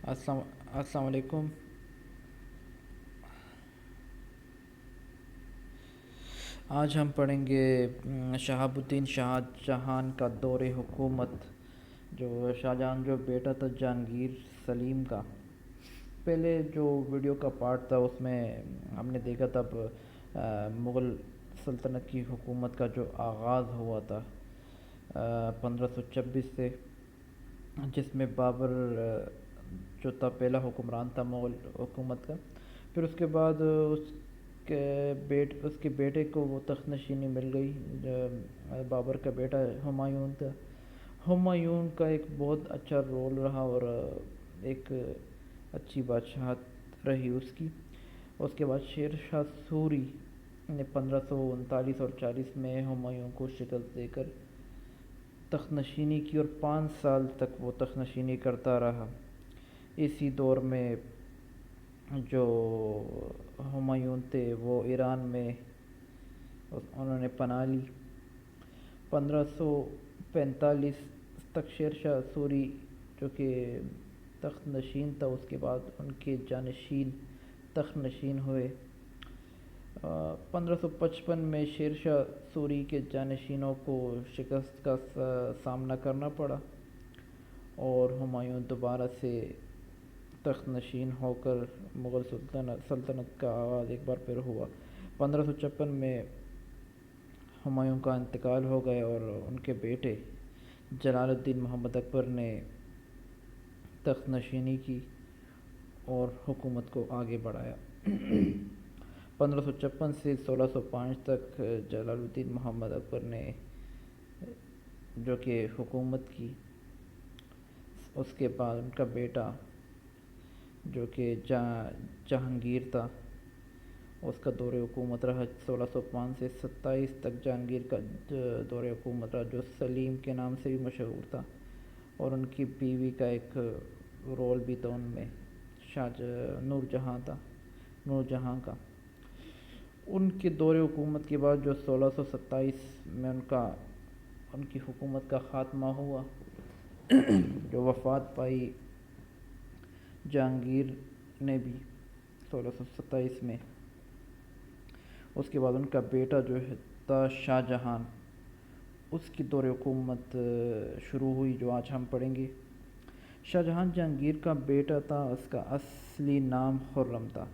السلام السلام علیکم۔ آج ہم پڑھیں گے شہاب الدین شاہ جہان کا دور حکومت، جو شاہ جہاں جو بیٹا تھا جہانگیر سلیم کا۔ پہلے جو ویڈیو کا پارٹ تھا اس میں ہم نے دیکھا تھا مغل سلطنت کی حکومت کا جو آغاز ہوا تھا 1526 سے، جس میں بابر جو تھا پہلا حکمران تھا مغل حکومت کا۔ پھر اس کے بعد اس کے بیٹے کو وہ تخت نشینی مل گئی۔ بابر کا بیٹا ہمایوں تھا۔ ہمایوں کا ایک بہت اچھا رول رہا اور ایک اچھی بادشاہت رہی اس کی۔ اس کے بعد شیر شاہ سوری نے 1539 اور 40 میں ہمایوں کو شکست دے کر تخت نشینی کی، اور 5 سال تک وہ تخت نشینی کرتا رہا۔ اسی دور میں جو ہمایوں تھے وہ ایران میں انہوں نے پناہ لی۔ 1545 تک شیر شاہ سوری جو کہ تخت نشین تھا، اس کے بعد ان کے جانشین تخت نشین ہوئے۔ 1555 میں شیر شاہ سوری کے جانشینوں کو شکست کا سامنا کرنا پڑا اور ہمایوں دوبارہ سے تخت نشین ہو کر مغل سلطنت کا آغاز ایک بار پھر ہوا۔ 1556 میں ہمایوں کا انتقال ہو گیا اور ان کے بیٹے جلال الدین محمد اکبر نے تخت نشینی کی اور حکومت کو آگے بڑھایا۔ 1556 سے 1605 تک جلال الدین محمد اکبر نے جو کہ حکومت کی۔ اس کے بعد ان کا بیٹا جو کہ جہانگیر تھا، اس کا دور حکومت رہا 1605 سے 27 تک۔ جہانگیر کا دور حکومت رہا جو سلیم کے نام سے بھی مشہور تھا، اور ان کی بیوی کا ایک رول بھی تھا ان میں، نور جہاں کا۔ ان کے دور حکومت کے بعد جو 1627 میں ان کی حکومت کا خاتمہ ہوا، جو وفات پائی جہانگیر نے بھی 1627 میں۔ اس کے بعد ان کا بیٹا جو تھا شاہ جہان، اس کی دور حکومت شروع ہوئی جو آج ہم پڑھیں گے۔ شاہ جہان جہانگیر کا بیٹا تھا، اس کا اصلی نام خرم تھا۔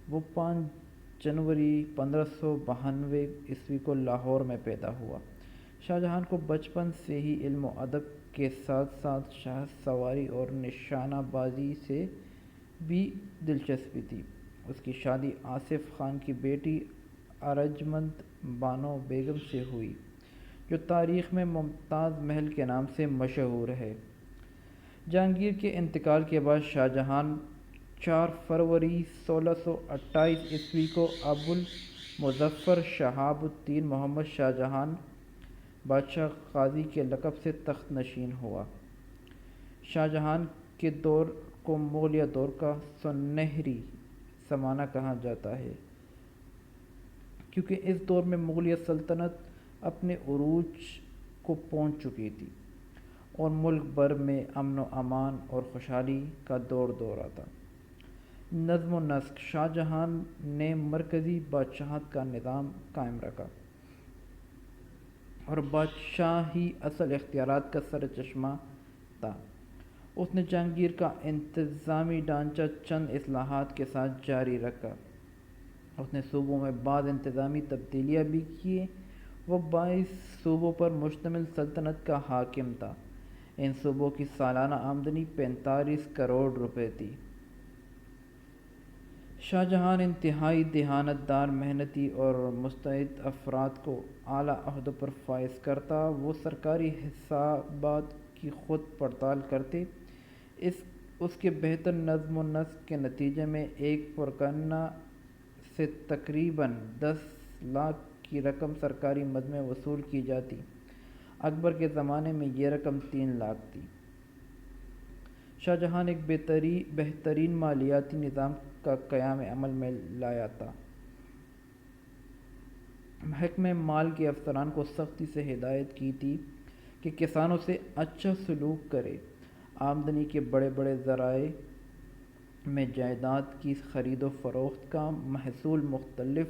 وہ 5 جنوری 1592 عیسوی کو لاہور میں پیدا ہوا۔ شاہ جہان کو بچپن سے ہی علم و ادب کے ساتھ ساتھ شاہ سواری اور نشانہ بازی سے بھی دلچسپی تھی۔ اس کی شادی آصف خان کی بیٹی ارجمند بانو بیگم سے ہوئی، جو تاریخ میں ممتاز محل کے نام سے مشہور ہے۔ جہانگیر کے انتقال کے بعد شاہ جہان 4 فروری 1628 عیسوی کو ابو المظفر شہاب الدین محمد شاہ جہان بادشاہ غازی کے لقب سے تخت نشین ہوا۔ شاہ جہان کے دور کو مغلیہ دور کا سنہری زمانہ کہا جاتا ہے، کیونکہ اس دور میں مغلیہ سلطنت اپنے عروج کو پہنچ چکی تھی اور ملک بھر میں امن و امان اور خوشحالی کا دور دورہ تھا۔ نظم و نسق: شاہ جہان نے مرکزی بادشاہت کا نظام قائم رکھا اور بادشاہ ہی اصل اختیارات کا سر چشمہ تھا۔ اس نے جہانگیر کا انتظامی ڈھانچہ چند اصلاحات کے ساتھ جاری رکھا۔ اس نے صوبوں میں بعض انتظامی تبدیلیاں بھی کیں۔ وہ 22 صوبوں پر مشتمل سلطنت کا حاکم تھا۔ ان صوبوں کی سالانہ آمدنی 45 کروڑ روپے تھی۔ شاہ جہان انتہائی دیانت دار، محنتی اور مستعد افراد کو اعلیٰ عہدوں پر فائز کرتا۔ وہ سرکاری حسابات کی خود پڑتال کرتے۔ اس کے بہتر نظم و نسق کے نتیجے میں ایک پرگنہ سے تقریباً 10 لاکھ کی رقم سرکاری مد میں وصول کی جاتی۔ اکبر کے زمانے میں یہ رقم 3 لاکھ تھی۔ شاہ جہان ایک بہترین مالیاتی نظام کا قیام عمل میں لایا تھا۔ محکمہ مال کے افسران کو سختی سے ہدایت کی تھی کہ کسانوں سے اچھا سلوک کرے، آمدنی کے بڑے بڑے ذرائع میں جائیداد کی خرید و فروخت کا محصول، مختلف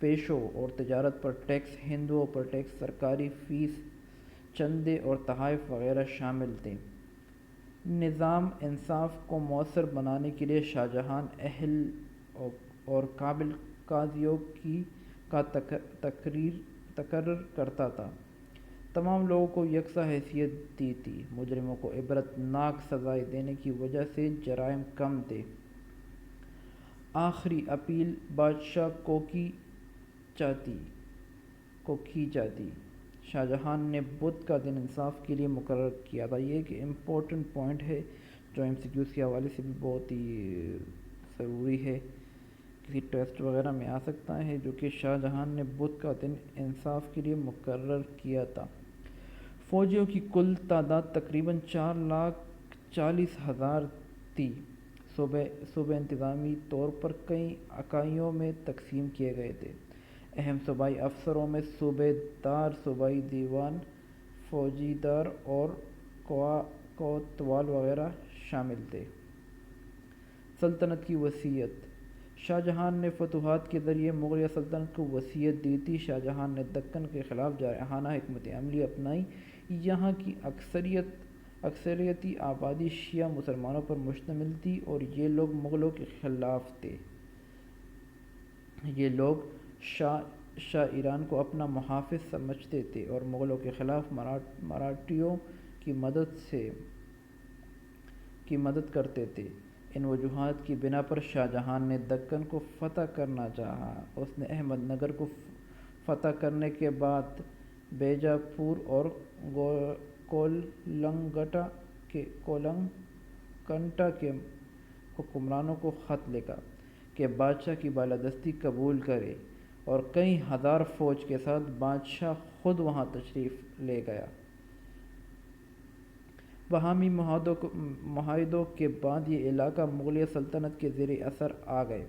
پیشوں اور تجارت پر ٹیکس، ہندوؤں پر ٹیکس، سرکاری فیس، چندے اور تحائف وغیرہ شامل تھے۔ نظام انصاف کو مؤثر بنانے کے لیے شاہ جہاں اہل اور قابل قاضیوں کا تقرر کرتا تھا، تمام لوگوں کو یکساں حیثیت دی تھی۔ مجرموں کو عبرت ناک سزائیں دینے کی وجہ سے جرائم کم تھے۔ آخری اپیل بادشاہ کو کی جاتی۔ شاہ جہاں نے بدھ کا دن انصاف کے لیے مقرر کیا تھا۔ یہ ایک امپورٹنٹ پوائنٹ ہے جو MCQs کے حوالے سے بھی بہت ہی ضروری ہے، کسی ٹیسٹ وغیرہ میں آ سکتا ہے، جو کہ شاہ جہاں نے بدھ کا دن انصاف کے لیے مقرر کیا تھا۔ فوجیوں کی کل تعداد تقریباً 4,40,000 تھی۔ صوبے انتظامی طور پر کئی اکائیوں میں تقسیم کیے گئے تھے۔ اہم صوبائی افسروں میں صوبے دار، صوبائی دیوان، فوجدار اور کوتوال وغیرہ شامل تھے۔ سلطنت کی وصیت۔ شاہ جہاں نے فتوحات کے ذریعے مغلیہ سلطنت کو وصیت دی تھی۔ شاہ جہاں نے دکن کے خلاف جارحانہ حکمت عملی اپنائی۔ یہاں کی اکثریتی آبادی شیعہ مسلمانوں پر مشتمل تھی اور یہ لوگ مغلوں کے خلاف تھے۔ یہ لوگ شاہ ایران کو اپنا محافظ سمجھتے تھے اور مغلوں کے خلاف مراٹھیوں کی مدد کرتے تھے۔ ان وجوہات کی بنا پر شاہ جہاں نے دکن کو فتح کرنا چاہا۔ اس نے احمد نگر کو فتح کرنے کے بعد بیجاپور اور کولنگٹا کے حکمرانوں کو خط لکھا کہ بادشاہ کی بالادستی قبول کرے، اور کئی ہزار فوج کے ساتھ بادشاہ خود وہاں تشریف لے گیا۔ باہمی معاہدوں کے بعد یہ علاقہ مغلیہ سلطنت کے زیر اثر آ گئے۔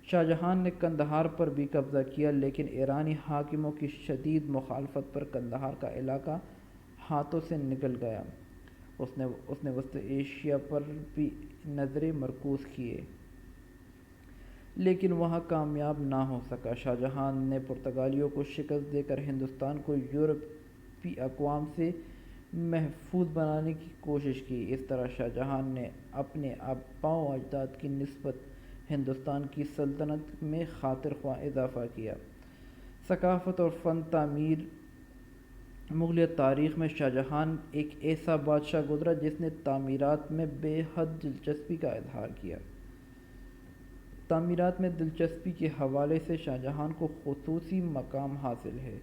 شاہ جہاں نے قندھار پر بھی قبضہ کیا، لیکن ایرانی حاکموں کی شدید مخالفت پر قندھار کا علاقہ ہاتھوں سے نکل گیا۔ اس نے وسط ایشیا پر بھی نظریں مرکوز کیں، لیکن وہاں کامیاب نہ ہو سکا۔ شاہ جہاں نے پرتگالیوں کو شکست دے کر ہندوستان کو یورپی اقوام سے محفوظ بنانے کی کوشش کی۔ اس طرح شاہ جہاں نے اپنے آباء و اجداد کی نسبت ہندوستان کی سلطنت میں خاطر خواہ اضافہ کیا۔ ثقافت اور فن تعمیر۔ مغلیہ تاریخ میں شاہ جہاں ایک ایسا بادشاہ گزرا جس نے تعمیرات میں بے حد دلچسپی کا اظہار کیا۔ تعمیرات میں دلچسپی کے حوالے سے شاہ جہاں کو خصوصی مقام حاصل ہے۔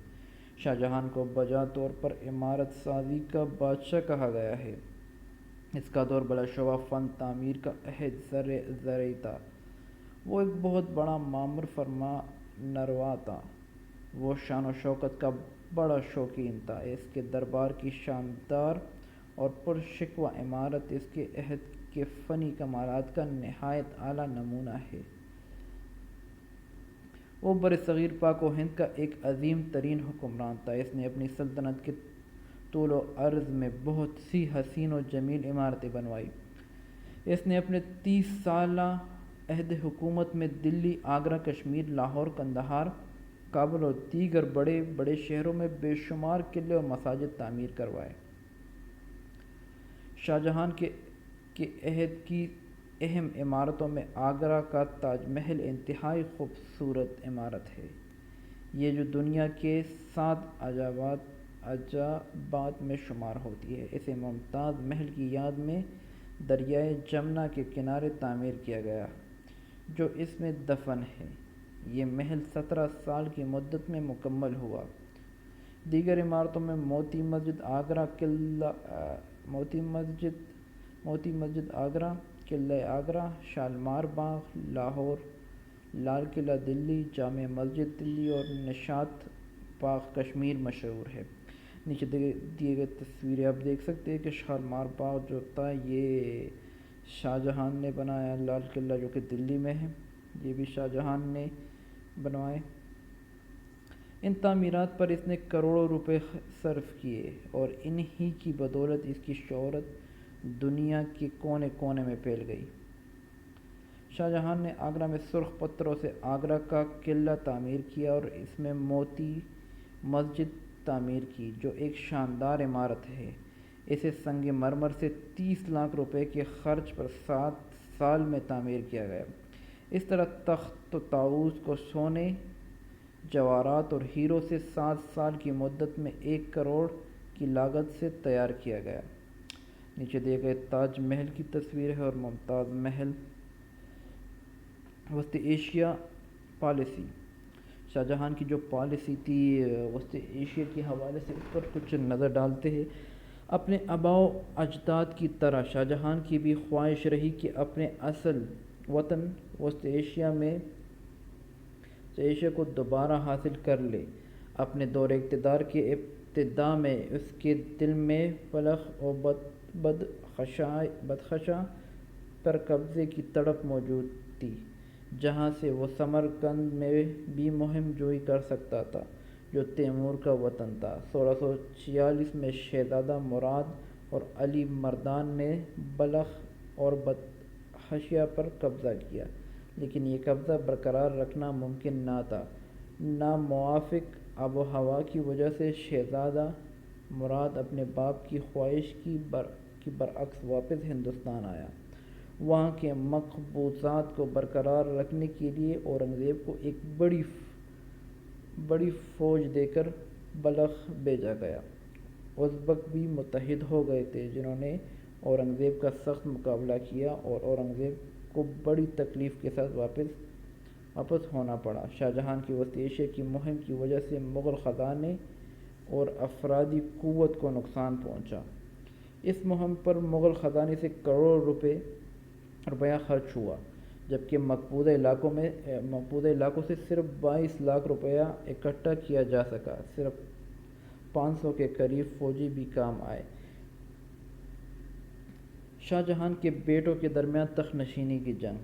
شاہ جہاں کو بجا طور پر عمارت سازی کا بادشاہ کہا گیا ہے۔ اس کا دور بلاشبہ فن تعمیر کا عہد زرعی تھا۔ وہ ایک بہت بڑا معمر فرما نروا تھا۔ وہ شان و شوکت کا بڑا شوقین تھا۔ اس کے دربار کی شاندار اور پرشکوہ عمارت اس کے عہد کے فنی کمالات کا نہایت اعلیٰ نمونہ ہے۔ وہ برصغیر پاک و ہند کا ایک عظیم ترین حکمران تھا۔ اس نے اپنی سلطنت کے طول و عرض میں بہت سی حسین و جمیل عمارتیں بنوائیں۔ اس نے اپنے 30 سالہ عہد حکومت میں دلی، آگرہ، کشمیر، لاہور، قندھار، کابل اور دیگر بڑے بڑے شہروں میں بے شمار قلعے اور مساجد تعمیر کروائے۔ شاہ جہاں کے عہد کی اہم عمارتوں میں آگرہ کا تاج محل انتہائی خوبصورت عمارت ہے۔ یہ جو دنیا کے 7 عجائبات میں شمار ہوتی ہے۔ اسے ممتاز محل کی یاد میں دریائے جمنا کے کنارے تعمیر کیا گیا جو اس میں دفن ہے۔ یہ محل 17 سال کی مدت میں مکمل ہوا۔ دیگر عمارتوں میں موتی مسجد آگرہ، قلعہ آگرہ، شالیمار باغ لاہور، لال قلعہ دلی، جامع مسجد دلی اور نشاط باغ کشمیر مشہور ہے۔ نیچے دیے گئے تصویریں آپ دیکھ سکتے ہیں کہ شالیمار باغ جو تھا یہ شاہ جہاں نے بنایا، لال قلعہ جو کہ دلی میں ہے یہ بھی شاہ جہاں نے بنوائے۔ ان تعمیرات پر اس نے کروڑوں روپے صرف کیے اور انہی کی بدولت اس کی شہرت دنیا کے کونے کونے میں پھیل گئی۔ شاہ جہاں نے آگرہ میں سرخ پتھروں سے آگرہ کا قلعہ تعمیر کیا اور اس میں موتی مسجد تعمیر کی جو ایک شاندار عمارت ہے۔ اسے سنگ مرمر سے 30 لاکھ روپے کے خرچ پر 7 سال میں تعمیر کیا گیا۔ اس طرح تخت و طاؤس کو سونے، جواہرات اور ہیروں سے 7 سال کی مدت میں 1 کروڑ کی لاگت سے تیار کیا گیا۔ نیچے دیے گئے تاج محل کی تصویر ہے اور ممتاز محل۔ وسطی ایشیا پالیسی۔ شاہ جہاں کی جو پالیسی تھی وسطی ایشیا کے حوالے سے اس پر کچھ نظر ڈالتے ہیں۔ اپنے آباء و اجداد کی طرح شاہ جہاں کی بھی خواہش رہی کہ اپنے اصل وطن وسطی ایشیا کو دوبارہ حاصل کر لے۔ اپنے دور اقتدار کے ابتدا میں اس کے دل میں بلخ اور بدخشاں پر قبضے کی تڑپ موجود تھی، جہاں سے وہ سمرقند میں بھی مہم جوئی کر سکتا تھا جو تیمور کا وطن تھا۔ 1646 میں شہزادہ مراد اور علی مردان نے بلخ اور بدخشاں پر قبضہ کیا، لیکن یہ قبضہ برقرار رکھنا ممکن نہ تھا۔ ناموافق آب و ہوا کی وجہ سے شہزادہ مراد اپنے باپ کی خواہش کی برعکس واپس ہندوستان آیا۔ وہاں کے مقبوضات کو برقرار رکھنے کے لیے اورنگزیب کو ایک بڑی فوج دے کر بلخ بھیجا گیا۔ ازبک بھی متحد ہو گئے تھے، جنہوں نے اورنگزیب کا سخت مقابلہ کیا اور اورنگزیب کو بڑی تکلیف کے ساتھ واپس ہونا پڑا۔ شاہ جہاں کی وسطی ایشیا کی مہم کی وجہ سے مغل خزانے اور افرادی قوت کو نقصان پہنچا۔ اس مہم پر مغل خزانے سے کروڑ روپیہ خرچ ہوا، جبکہ مقبوضہ علاقوں سے صرف 22 لاکھ روپیہ اکٹھا کیا جا سکا۔ صرف 500 کے قریب فوجی بھی کام آئے۔ شاہ جہاں کے بیٹوں کے درمیان تخت نشینی کی جنگ۔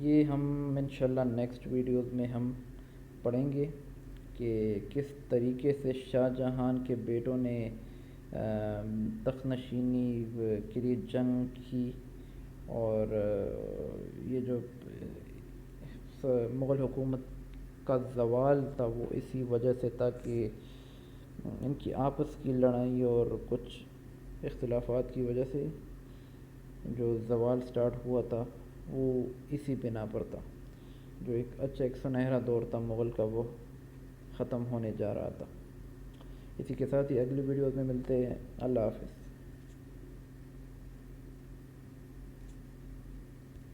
یہ ہم انشاءاللہ نیکسٹ ویڈیوز میں ہم پڑھیں گے کہ کس طریقے سے شاہ جہاں کے بیٹوں نے تخت نشینی کے لیے جنگ کی، اور یہ جو مغل حکومت کا زوال تھا وہ اسی وجہ سے تھا کہ ان کی آپس کی لڑائی اور کچھ اختلافات کی وجہ سے جو زوال سٹارٹ ہوا تھا وہ اسی بنا پر تھا، جو ایک سنہرا دور تھا مغل کا، وہ ختم ہونے جا رہا تھا۔ اسی کے ساتھ ہی اگلی ویڈیوز میں ملتے ہیں۔ اللہ حافظ۔